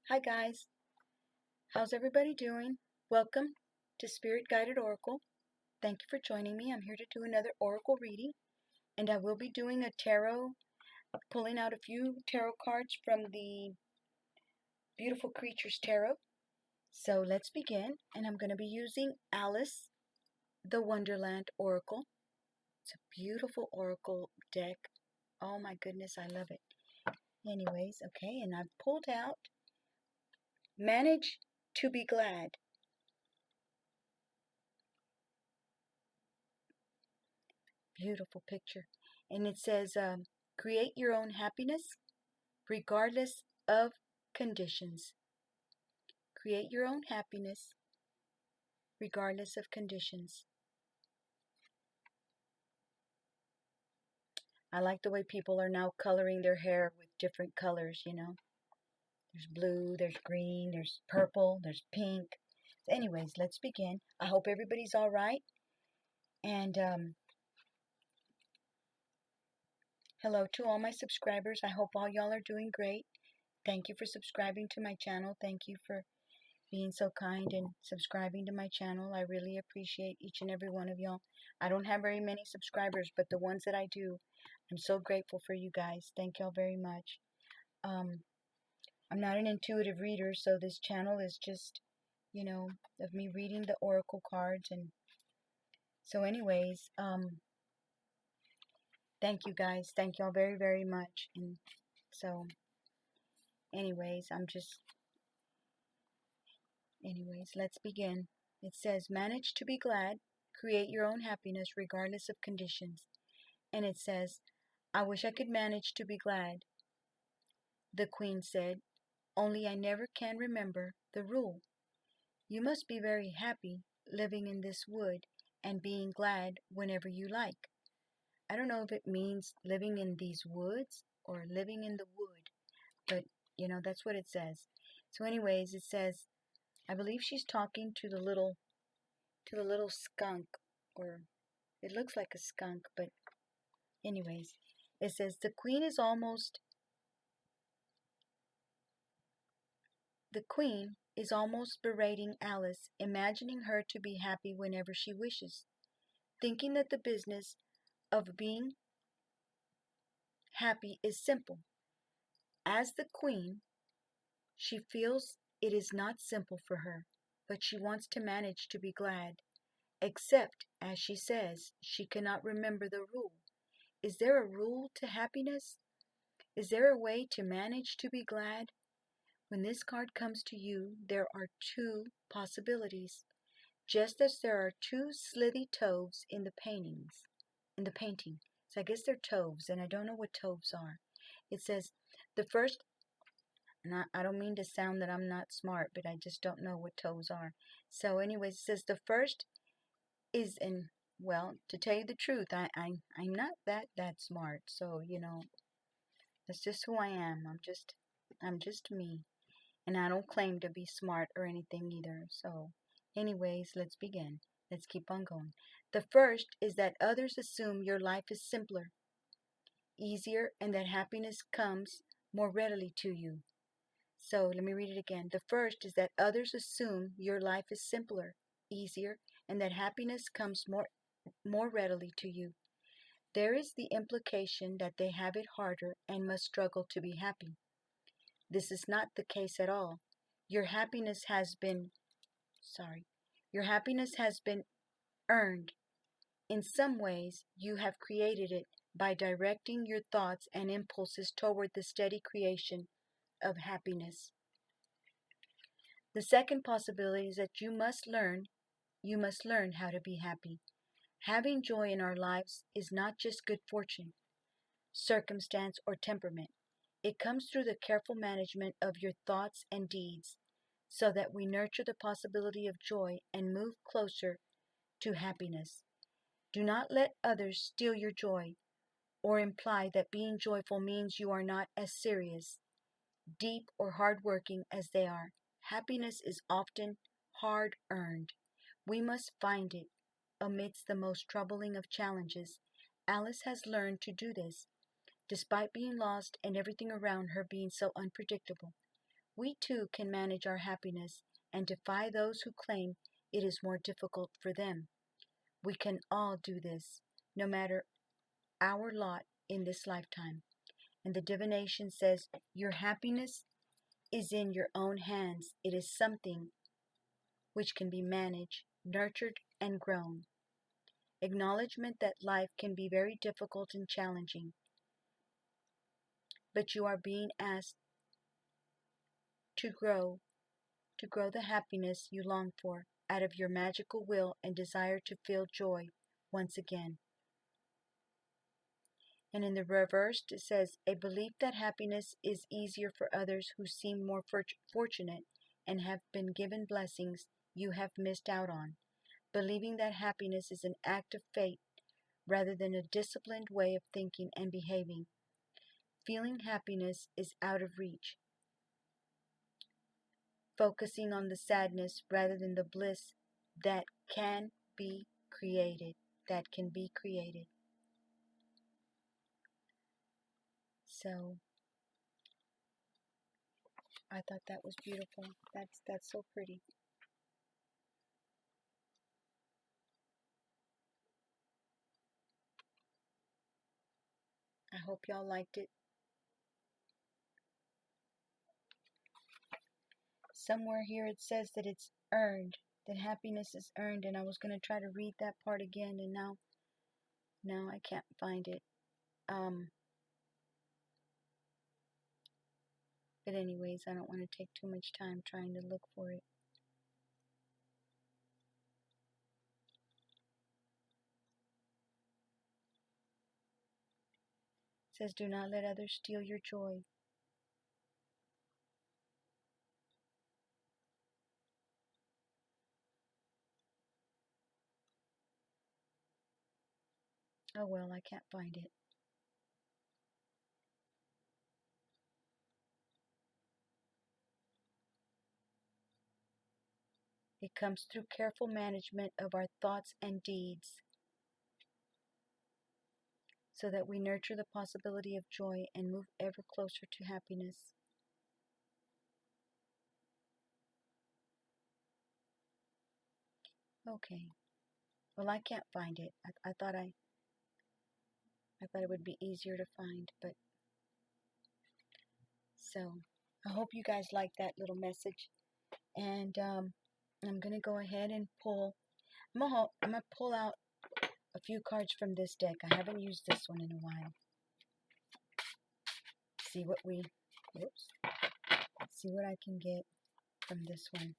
Hi guys, how's everybody doing? Welcome to Spirit Guided Oracle. Thank you for joining me. I'm here to do another Oracle reading, and I will be doing a tarot, pulling out a few tarot cards from the Beautiful Creatures Tarot. So let's begin, and I'm going to be using Alice, the Wonderland Oracle. It's a beautiful Oracle deck. Oh my goodness, I love it. Anyways, okay, and I've pulled out Manage to be Glad. Beautiful picture. And it says, create your own happiness regardless of conditions. Create your own happiness regardless of conditions. I like the way people are now coloring their hair with different colors, you know. There's blue, there's green, there's purple, there's pink. Anyways, let's begin. I hope everybody's all right. And hello to all my subscribers. I hope all y'all are doing great. Thank you for subscribing to my channel. Thank you for being so kind and subscribing to my channel. I really appreciate each and every one of y'all. I don't have very many subscribers, but the ones that I do, I'm so grateful for you guys. Thank y'all very much. I'm not an intuitive reader, so this channel is just, you know, of me reading the oracle cards. And so anyways, thank you guys. Thank y'all very, very much. And so anyways, let's begin. It says, manage to be glad. Create your own happiness regardless of conditions. And it says, I wish I could manage to be glad. The Queen said, only I never can remember the rule. You must be very happy living in this wood and being glad whenever you like. I don't know if it means living in these woods or living in the wood, but you know, that's what it says. So anyways, it says, I believe she's talking to the little skunk, or it looks like a skunk, but anyways, it says the queen is almost berating Alice, imagining her to be happy whenever she wishes, thinking that the business of being happy is simple. As the queen, she feels it is not simple for her, but she wants to manage to be glad, except, as she says, she cannot remember the rule. Is there a rule to happiness? Is there a way to manage to be glad? When this card comes to you, there are two possibilities, just as there are two slithy toves in the painting. So I guess they're toves, and I don't know what toves are. It says the first, and I don't mean to sound that I'm not smart, but I just don't know what toves are. So anyways, it says the first is well, to tell you the truth, I'm not that smart. So, you know, that's just who I am. I'm just me. And I don't claim to be smart or anything either. So, anyways, let's begin. Let's keep on going. The first is that others assume your life is simpler, easier, and that happiness comes more readily to you. So, let me read it again. The first is that others assume your life is simpler, easier, and that happiness comes more readily to you. There is the implication that they have it harder and must struggle to be happy. This is not the case at all. Your happiness has been earned. In some ways, you have created it by directing your thoughts and impulses toward the steady creation of happiness. The second possibility is that you must learn how to be happy. Having joy in our lives is not just good fortune, circumstance, or temperament. It comes through the careful management of your thoughts and deeds, so that we nurture the possibility of joy and move closer to happiness. Do not let others steal your joy or imply that being joyful means you are not as serious, deep, or hardworking as they are. Happiness is often hard-earned. We must find it amidst the most troubling of challenges. Alice has learned to do this, despite being lost and everything around her being so unpredictable. We too can manage our happiness and defy those who claim it is more difficult for them. We can all do this, no matter our lot in this lifetime. And the divination says your happiness is in your own hands. It is something which can be managed, nurtured, and grown. Acknowledgement that life can be very difficult and challenging, but you are being asked to grow the happiness you long for out of your magical will and desire to feel joy once again. And in the reversed, it says, a belief that happiness is easier for others who seem more fortunate and have been given blessings you have missed out on. Believing that happiness is an act of fate rather than a disciplined way of thinking and behaving. Feeling happiness is out of reach. Focusing on the sadness rather than the bliss that can be created. So I thought that was beautiful. That's so pretty. I hope y'all liked it. Somewhere here it says that it's earned, that happiness is earned, and I was going to try to read that part again, and now I can't find it. But anyways, I don't want to take too much time trying to look for it. It says, do not let others steal your joy. Oh well, I can't find it. It comes through careful management of our thoughts and deeds, so that we nurture the possibility of joy and move ever closer to happiness. Okay. Well, I can't find it. I thought it would be easier to find, but so I hope you guys like that little message. And I'm gonna go ahead and pull. I'm gonna pull out a few cards from this deck. I haven't used this one in a while. See what see what I can get from this one.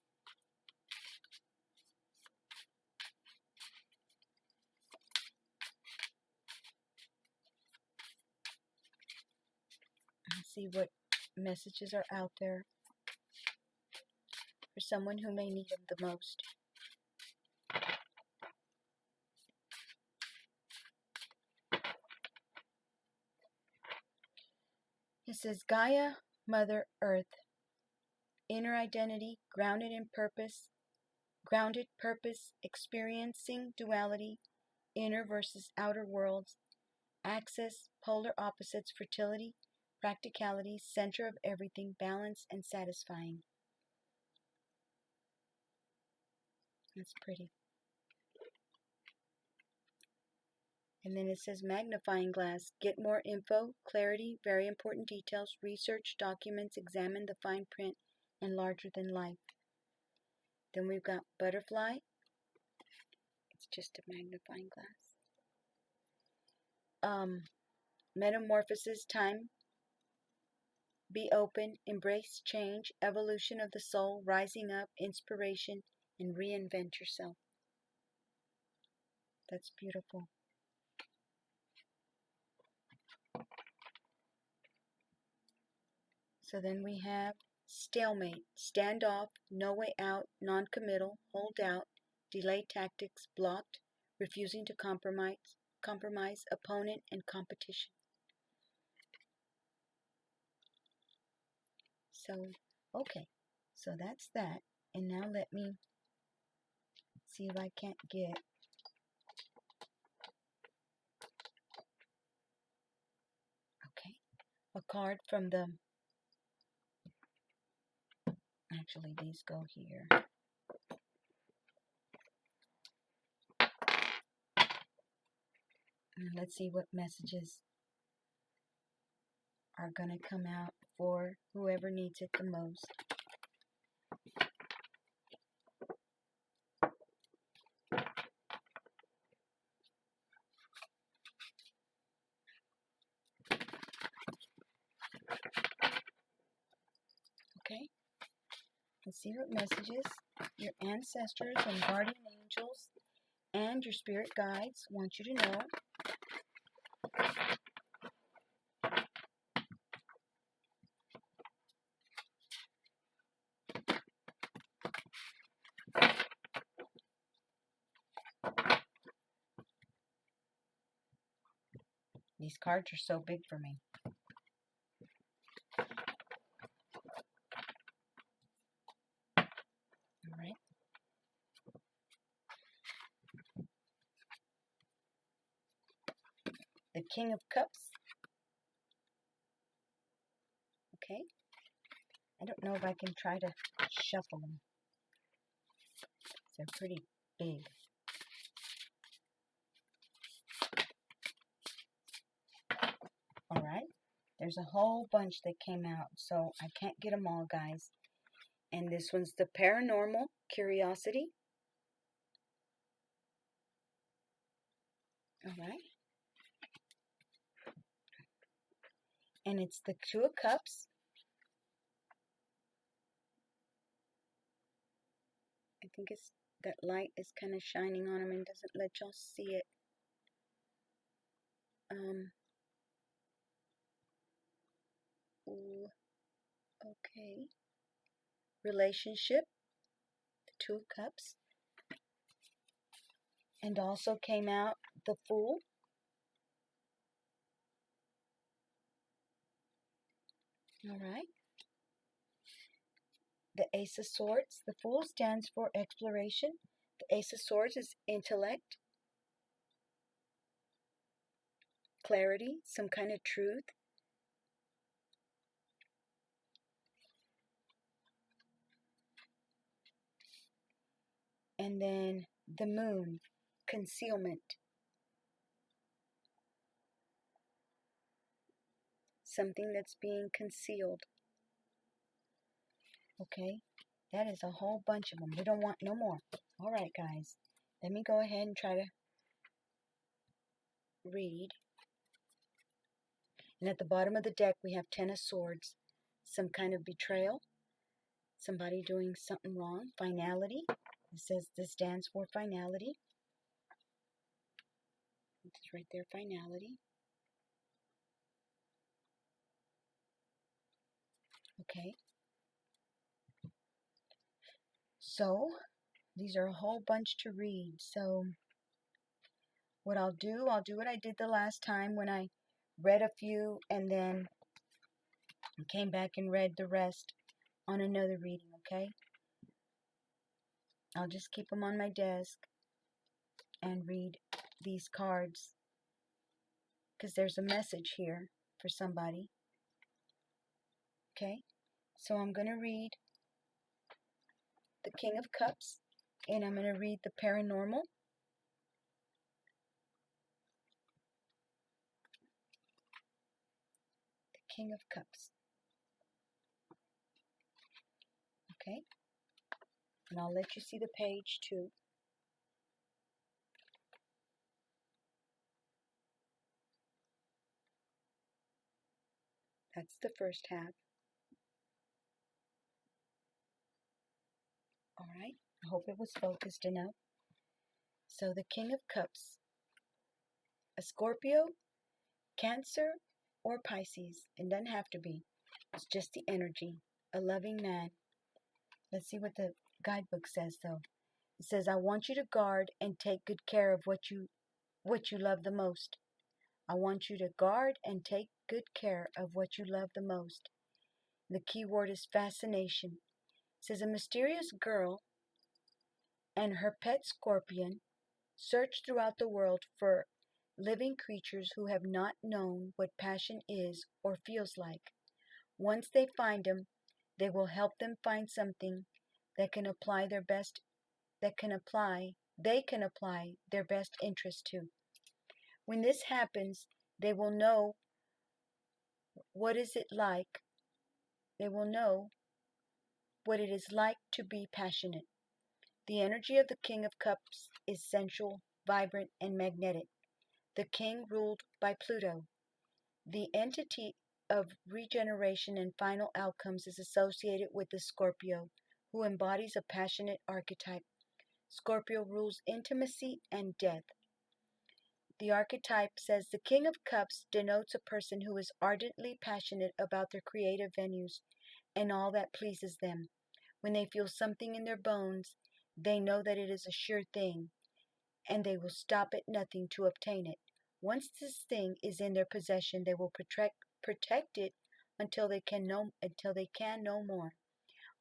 See what messages are out there for someone who may need them the most. It says, Gaia, Mother Earth, inner identity, grounded purpose, experiencing duality, inner versus outer worlds, axis, polar opposites, fertility, practicality, center of everything, balance, and satisfying. That's pretty. And then it says magnifying glass. Get more info, clarity, very important details, research, documents, examine the fine print, and larger than life. Then we've got butterfly. It's just a magnifying glass. Metamorphosis, time, be open, embrace change, evolution of the soul, rising up, inspiration, and reinvent yourself. That's beautiful. So then we have stalemate, standoff, no way out, non-committal, hold out, delay tactics, blocked, refusing to compromise, opponent, and competition. So, okay, so that's that. And now let me see if I can't get a card from the Actually, these go here. And let's see what messages are going to come out for whoever needs it the most. Okay, let's see what messages your ancestors and guardian angels and your spirit guides want you to know. These cards are so big for me. All right. The King of Cups. Okay. I don't know if I can try to shuffle them. They're pretty big. All right. There's a whole bunch that came out, so I can't get them all, guys. And this one's the Paranormal Curiosity. All right. And it's the Two of Cups. I think it's that light is kind of shining on them and doesn't let y'all see it. Ooh, okay. Relationship, the Two of Cups. And also came out the Fool. All right. The Ace of Swords. The Fool stands for exploration. The Ace of Swords is intellect, clarity, some kind of truth. And then the Moon, concealment. Something that's being concealed. Okay, that is a whole bunch of them. We don't want no more. All right, guys. Let me go ahead and try to read. And at the bottom of the deck, we have Ten of Swords. Some kind of betrayal. Somebody doing something wrong. Finality. It says this stands for finality. It's right there, finality. Okay. So, these are a whole bunch to read. So, what I'll do what I did the last time when I read a few and then came back and read the rest on another reading, okay? I'll just keep them on my desk and read these cards because there's a message here for somebody. Okay, so I'm going to read the King of Cups and I'm going to read the Paranormal. The King of Cups. Okay, and I'll let you see the page too. That's the first half. Alright, I hope it was focused enough. So the King of Cups, a Scorpio, Cancer, or Pisces. It doesn't have to be. It's just the energy. A loving man. Let's see what the guidebook says though. It says, I want you to guard and take good care of what you love the most. I want you to guard and take good care of what you love the most. The key word is fascination. It says, a mysterious girl and her pet scorpion search throughout the world for living creatures who have not known what passion is or feels like. Once they find them, They will help them find something that can apply their best they can apply their best interest to. When this happens, they will know what is it like. They will know what it is like to be passionate. The energy of the King of Cups is sensual, vibrant, and magnetic. The king ruled by Pluto. The entity of regeneration and final outcomes is associated with the Scorpio, who embodies a passionate archetype. Scorpio rules intimacy and death. The archetype says the King of Cups denotes a person who is ardently passionate about their creative venues and all that pleases them. When they feel something in their bones, they know that it is a sure thing, and they will stop at nothing to obtain it. Once this thing is in their possession, they will protect it until they can no more.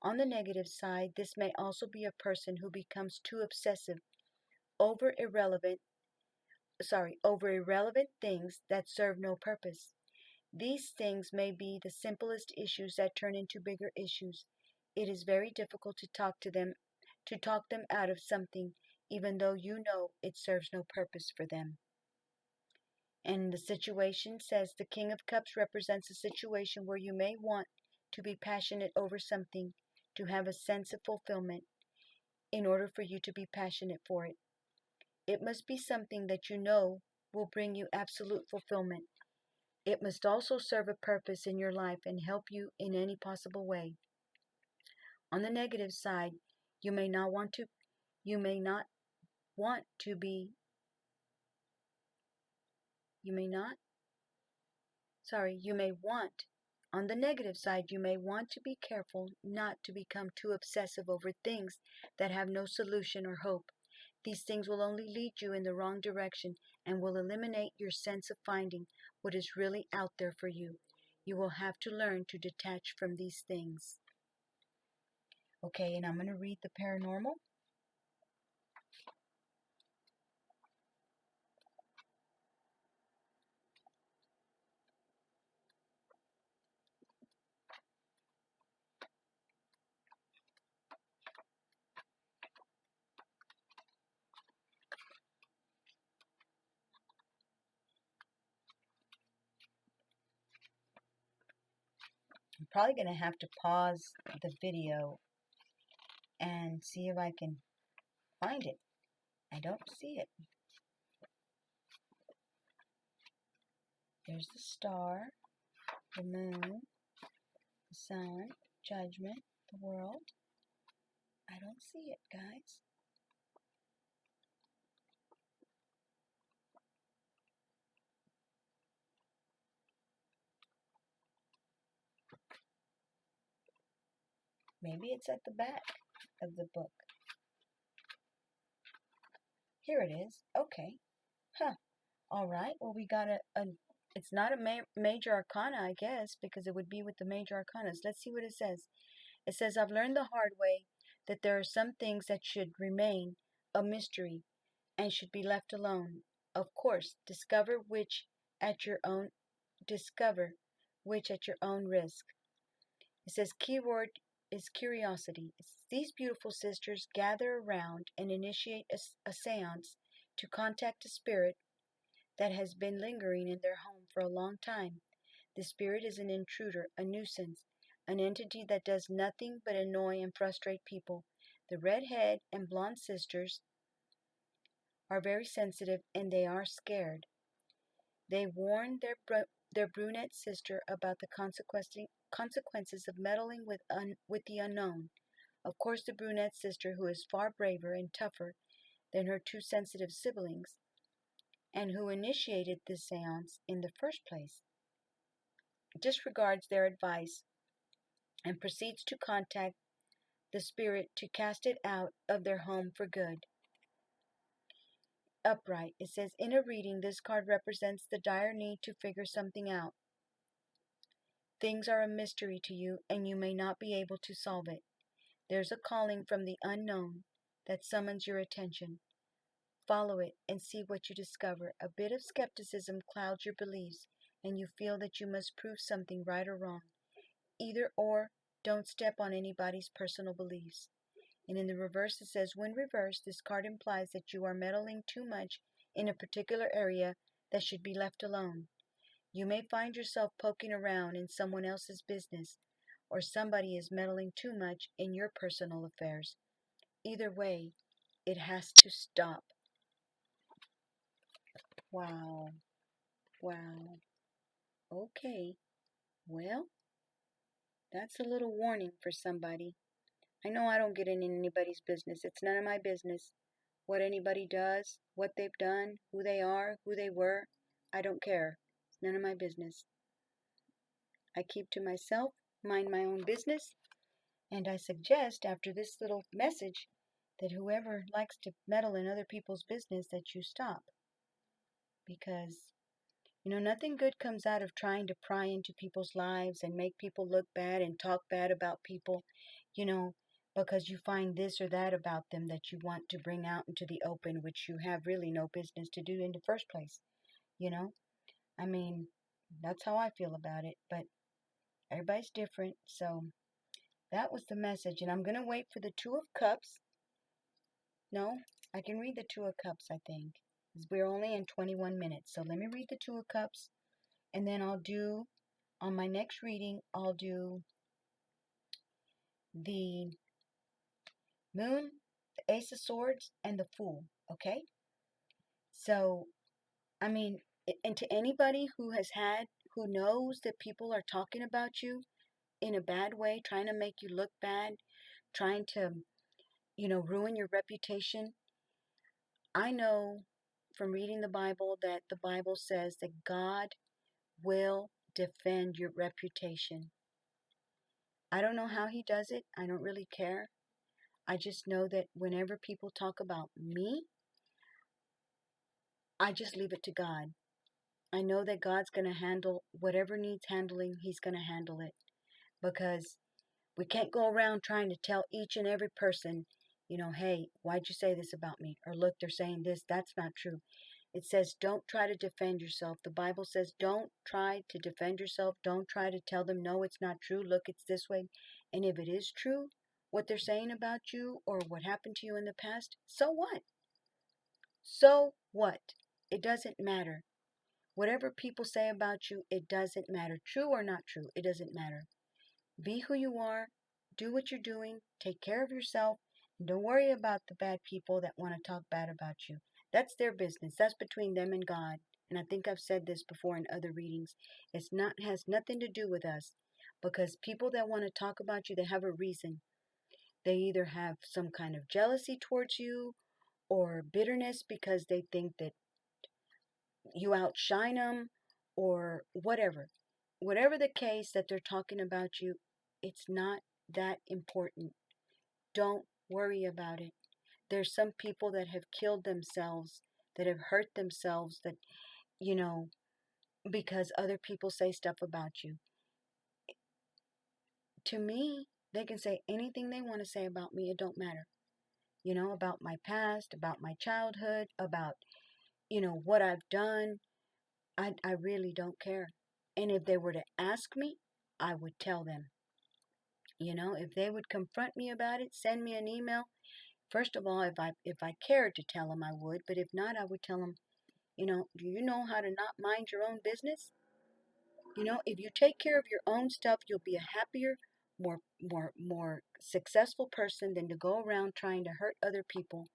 On the negative side, this may also be a person who becomes too obsessive over irrelevant things that serve no purpose. These things may be the simplest issues that turn into bigger issues. It is very difficult to talk them out of something, even though you know it serves no purpose for them. And the situation says the King of Cups represents a situation where you may want to be passionate over something, to have a sense of fulfillment, in order for you to be passionate for it. It must be something that you know will bring you absolute fulfillment. It must also serve a purpose in your life and help you in any possible way. On the negative side, you may not want to you may not want to be you may not sorry you may want on the negative side, you may want to be careful not to become too obsessive over things that have no solution or hope. These things will only lead you in the wrong direction and will eliminate your sense of finding what is really out there for you. You will have to learn to detach from these things. Okay, and I'm going to read the paranormal. I'm probably going to have to pause the video and see if I can find it. I don't see it. There's the star, the moon, the sun, judgment, the world. I don't see it, guys. Maybe it's at the back of the book. Here it is. Okay. Huh. All right. Well, we got it's not a major arcana, I guess, because it would be with the major arcanas. Let's see what it says. It says, I've learned the hard way that there are some things that should remain a mystery and should be left alone. Of course, discover which at your own risk. It says keyword is curiosity. These beautiful sisters gather around and initiate a seance to contact a spirit that has been lingering in their home for a long time. The spirit is an intruder, a nuisance, an entity that does nothing but annoy and frustrate people. The redhead and blonde sisters are very sensitive and they are scared. They warn their brunette sister about the consequences of meddling with the unknown. Of course, the brunette sister, who is far braver and tougher than her two sensitive siblings, and who initiated this seance in the first place, disregards their advice and proceeds to contact the spirit to cast it out of their home for good. Upright, it says, in a reading, this card represents the dire need to figure something out. Things are a mystery to you, and you may not be able to solve it. There's a calling from the unknown that summons your attention. Follow it and see what you discover. A bit of skepticism clouds your beliefs, and you feel that you must prove something right or wrong. Either or don't step on anybody's personal beliefs. And in the reverse, it says, when reversed, this card implies that you are meddling too much in a particular area that should be left alone. You may find yourself poking around in someone else's business, or somebody is meddling too much in your personal affairs. Either way, it has to stop. Wow. Wow. Okay. Well, that's a little warning for somebody. I know I don't get in anybody's business. It's none of my business. What anybody does, what they've done, who they are, who they were, I don't care. It's none of my business. I keep to myself, mind my own business, and I suggest after this little message that whoever likes to meddle in other people's business that you stop. Because, nothing good comes out of trying to pry into people's lives and make people look bad and talk bad about people, because you find this or that about them that you want to bring out into the open, which you have really no business to do in the first place. I mean, that's how I feel about it, but everybody's different. So that was the message, and I'm going to wait for the Two of Cups. No, I can read the Two of Cups, I think. We're only in 21 minutes, so let me read the Two of Cups, and then I'll do, on my next reading, I'll do the Moon, the Ace of Swords, and the Fool, okay? So, I mean, and to anybody who knows that people are talking about you in a bad way, trying to make you look bad, trying to, ruin your reputation, I know from reading the Bible that the Bible says that God will defend your reputation. I don't know how he does it. I don't really care. I just know that whenever people talk about me, I just leave it to God. I know that God's going to handle whatever needs handling. He's going to handle it, because we can't go around trying to tell each and every person, hey, why'd you say this about me? Or look, they're saying this. That's not true. It says, don't try to defend yourself. The Bible says, don't try to defend yourself. Don't try to tell them, no, it's not true. Look, it's this way. And if it is true, what they're saying about you or what happened to you in the past, so what? So what? It doesn't matter. Whatever people say about you, it doesn't matter. True or not true, it doesn't matter. Be who you are. Do what you're doing. Take care of yourself. And don't worry about the bad people that want to talk bad about you. That's their business. That's between them and God. And I think I've said this before in other readings. Has nothing to do with us. Because people that want to talk about you, they have a reason. They either have some kind of jealousy towards you or bitterness because they think that you outshine them or whatever. Whatever the case that they're talking about you, it's not that important. Don't worry about it. There's some people that have killed themselves, that have hurt themselves, that, because other people say stuff about you. To me, they can say anything they want to say about me. It don't matter. About my past, about my childhood, about, what I've done. I really don't care. And if they were to ask me, I would tell them. If they would confront me about it, send me an email. First of all, if I cared to tell them, I would. But if not, I would tell them, do you know how to not mind your own business? If you take care of your own stuff, you'll be a happier, more successful person than to go around trying to hurt other people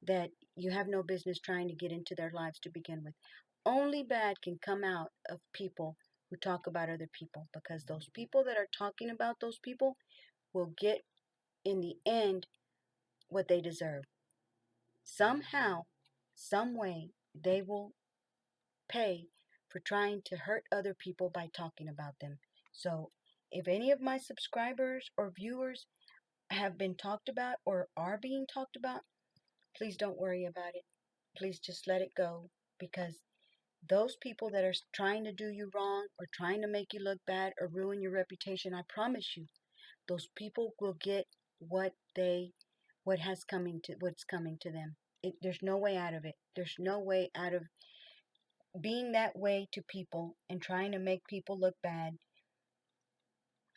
that you have no business trying to get into their lives to begin with. Only bad can come out of people who talk about other people, because those people that are talking about those people will get, in the end, what they deserve. Somehow, some way, they will pay for trying to hurt other people by talking about them. So, if any of my subscribers or viewers have been talked about or are being talked about, please don't worry about it. Please just let it go, because those people that are trying to do you wrong or trying to make you look bad or ruin your reputation, I promise you, those people will get what's coming to them. There's no way out of it. There's no way out of being that way to people and trying to make people look bad.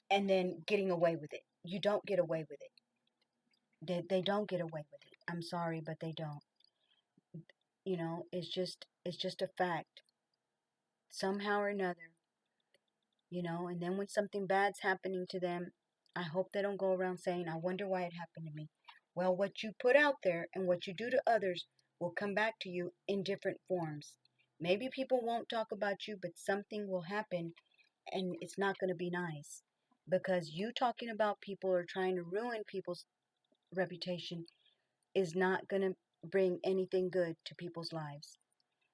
and then getting away with it. You don't get away with it. They don't get away with it. I'm sorry, but they don't. It's just a fact. Somehow or another, and then when something bad's happening to them, I hope they don't go around saying, I wonder why it happened to me. Well, what you put out there and what you do to others will come back to you in different forms. Maybe people won't talk about you, but something will happen and it's not going to be nice. Because you talking about people or trying to ruin people's reputation is not going to bring anything good to people's lives.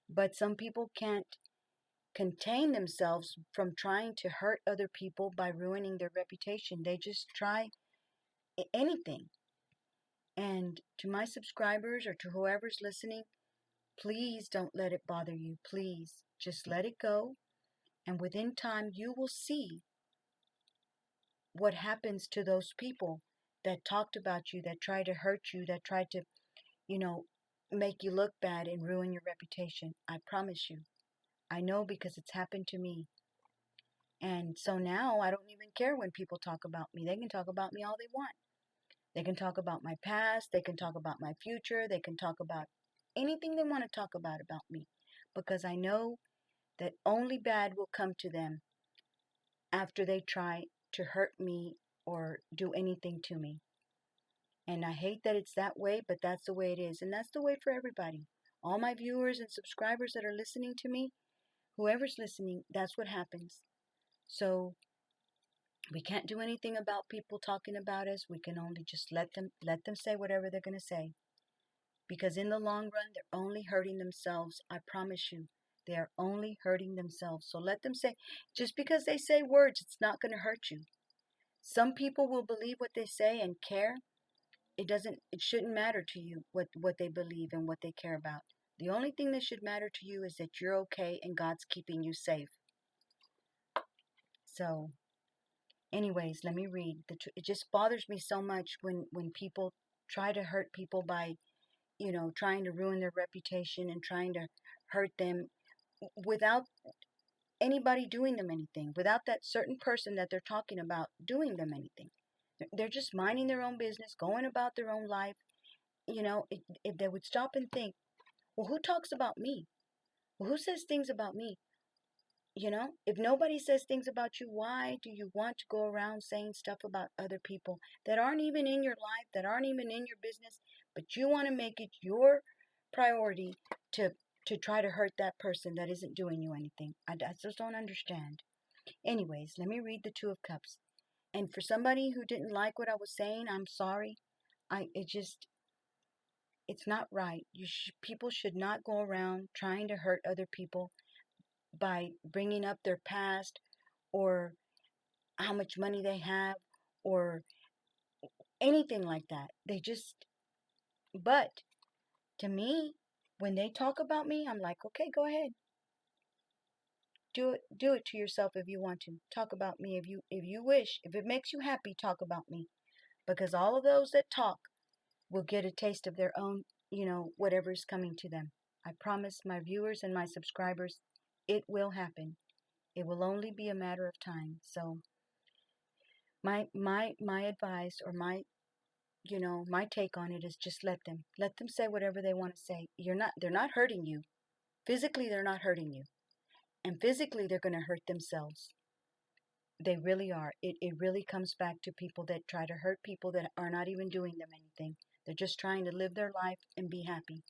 But some people can't contain themselves from trying to hurt other people by ruining their reputation. They just try anything. And to my subscribers or to whoever's listening, please don't let it bother you. Please just let it go. And within time, you will see what happens to those people that talked about you, that tried to hurt you, that tried to, you know, make you look bad and ruin your reputation. I promise you. I know because it's happened to me. And so now I don't even care when people talk about me. They can talk about me all they want. They can talk about my past. They can talk about my future. They can talk about anything they want to talk about me. Because I know that only bad will come to them after they try to hurt me or do anything to me. And I hate that it's that way, but that's the way it is. And that's the way for everybody. All my viewers and subscribers that are listening to me, whoever's listening, that's what happens. So we can't do anything about people talking about us. We can only just let them say whatever they're going to say. Because in the long run, they're only hurting themselves. I promise you, they are only hurting themselves. So let them say, just because they say words, it's not going to hurt you. Some people will believe what they say and care. It shouldn't matter to you what they believe and what they care about. The only thing that should matter to you is that you're okay and God's keeping you safe. So anyways, let me read. It just bothers me so much when people try to hurt people by, trying to ruin their reputation and trying to hurt them without anybody doing them anything, without that certain person that they're talking about doing them anything. They're just minding their own business, going about their own life. If they would stop and think, well, who talks about me? Well, who says things about me? If nobody says things about you, why do you want to go around saying stuff about other people that aren't even in your life, that aren't even in your business, but you want to make it your priority to try to hurt that person that isn't doing you anything? I just don't understand. Anyways, let me read the Two of Cups. And for somebody who didn't like what I was saying, I'm sorry. It's not right. People should not go around trying to hurt other people by bringing up their past or how much money they have or anything like that. But to me, when they talk about me, I'm like, okay, go ahead. Do it to yourself if you want to. Talk about me if you wish. If it makes you happy, talk about me. Because all of those that talk will get a taste of their own, whatever's coming to them. I promise my viewers and my subscribers, it will happen. It will only be a matter of time. So my advice or my take on it is just let them say whatever they want to say. They're not hurting you. Physically, they're not hurting you. And physically, they're going to hurt themselves. They really are. It really comes back to people that try to hurt people that are not even doing them anything. They're just trying to live their life and be happy.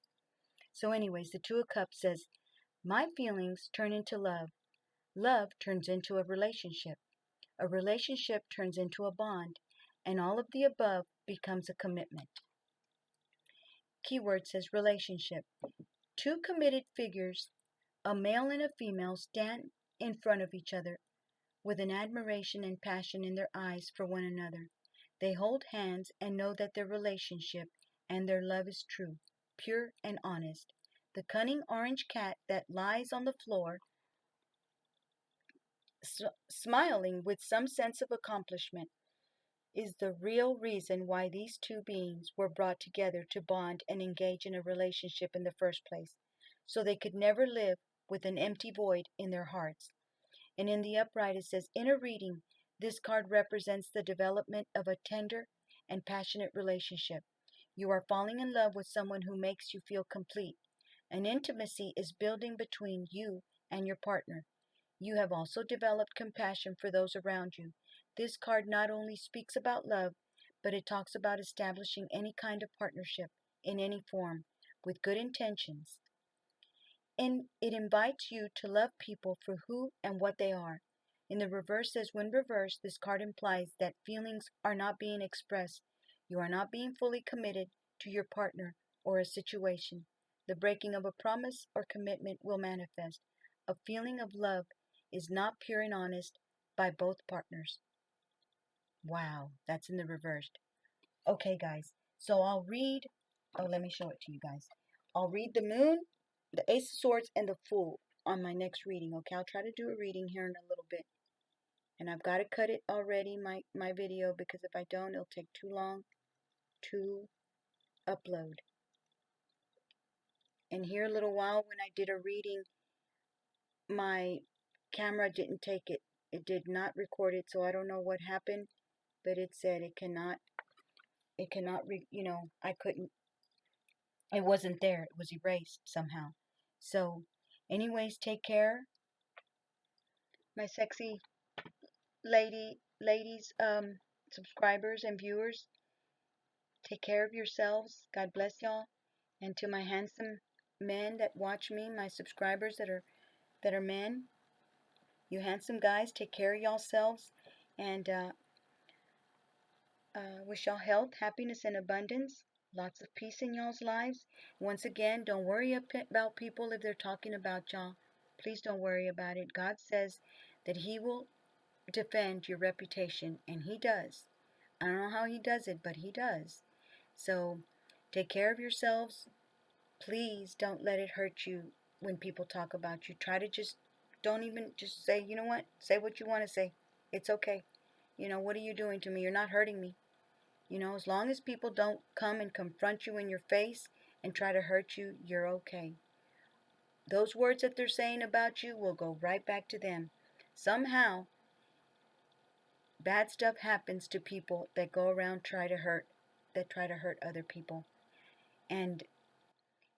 So anyways, the Two of Cups says, my feelings turn into love. Love turns into a relationship. A relationship turns into a bond. And all of the above becomes a commitment. Keyword says relationship. Two committed figures, a male and a female, stand in front of each other with an admiration and passion in their eyes for one another. They hold hands and know that their relationship and their love is true, pure, and honest. The cunning orange cat that lies on the floor, smiling with some sense of accomplishment, is the real reason why these two beings were brought together to bond and engage in a relationship in the first place, so they could never live with an empty void in their hearts. And in the upright it says, in a reading, This card represents the development of a tender and passionate relationship. You are falling in love with someone who makes you feel complete. An intimacy is building between you and your partner. You have also developed compassion for those around you. This card not only speaks about love, but it talks about establishing any kind of partnership in any form with good intentions. And it invites you to love people for who and what they are. In the reverse says, when reversed, this card implies that feelings are not being expressed. You are not being fully committed to your partner or a situation. The breaking of a promise or commitment will manifest. A feeling of love is not pure and honest by both partners. Wow, that's in the reversed. Okay, guys, so I'll read. Oh, let me show it to you guys. I'll read the moon, the Ace of Swords, and the Fool on my next reading. Okay, I'll try to do a reading here in a little bit. And I've got to cut it already, my video, because if I don't, it'll take too long to upload. And here a little while when I did a reading, my camera didn't take it. It did not record it, so I don't know what happened, but it said it cannot, I couldn't, it wasn't there. It was erased somehow. So, anyways, take care, my sexy ladies, subscribers and viewers. Take care of yourselves. God bless y'all. And to my handsome men that watch me, my subscribers that are men, you handsome guys, take care of yourselves, and wish y'all health, happiness, and abundance. Lots of peace in y'all's lives. Once again, don't worry about people if they're talking about y'all. Please don't worry about it. God says that He will defend your reputation, and He does. I don't know how He does it, but He does. So take care of yourselves. Please don't let it hurt you when people talk about you. Try to don't even just say, you know what? Say what you want to say. It's okay. What are you doing to me? You're not hurting me. As long as people don't come and confront you in your face and try to hurt you, you're okay. Those words that they're saying about you will go right back to them. Somehow, bad stuff happens to people that go around try to hurt other people. And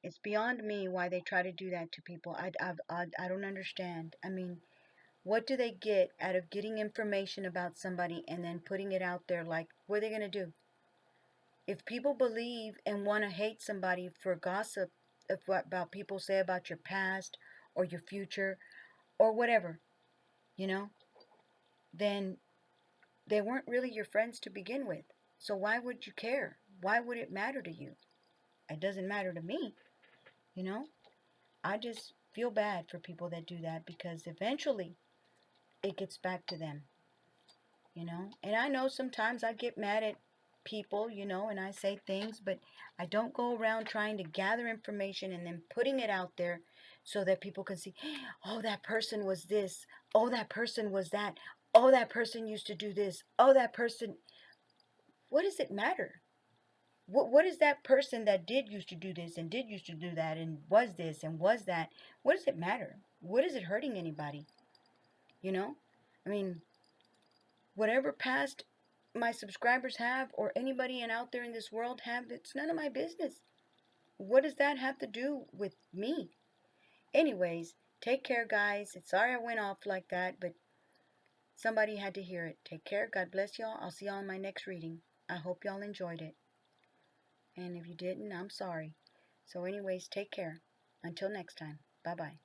it's beyond me why they try to do that to people. I don't understand. I mean, what do they get out of getting information about somebody and then putting it out there? Like, what are they going to do? If people believe and want to hate somebody for gossip about people say about your past or your future or whatever, then they weren't really your friends to begin with. So why would you care? Why would it matter to you? It doesn't matter to me, you know? I just feel bad for people that do that because eventually it gets back to them, And I know sometimes I get mad at people, and I say things, but I don't go around trying to gather information and then putting it out there so that people can see, oh, that person was this, oh, that person was that, oh, that person used to do this, oh, that person. What does it matter? What is that person that did used to do this and did used to do that and was this and was that? What does it matter? What is it hurting anybody? I mean, whatever past my subscribers have or anybody out there in this world have, it's none of my business. What does that have to do with me? Anyways, take care, guys. It's sorry I went off like that, but somebody had to hear it. Take care. God bless y'all. I'll see y'all in my next reading. I hope y'all enjoyed it. And if you didn't, I'm sorry. So anyways, take care. Until next time. Bye-bye.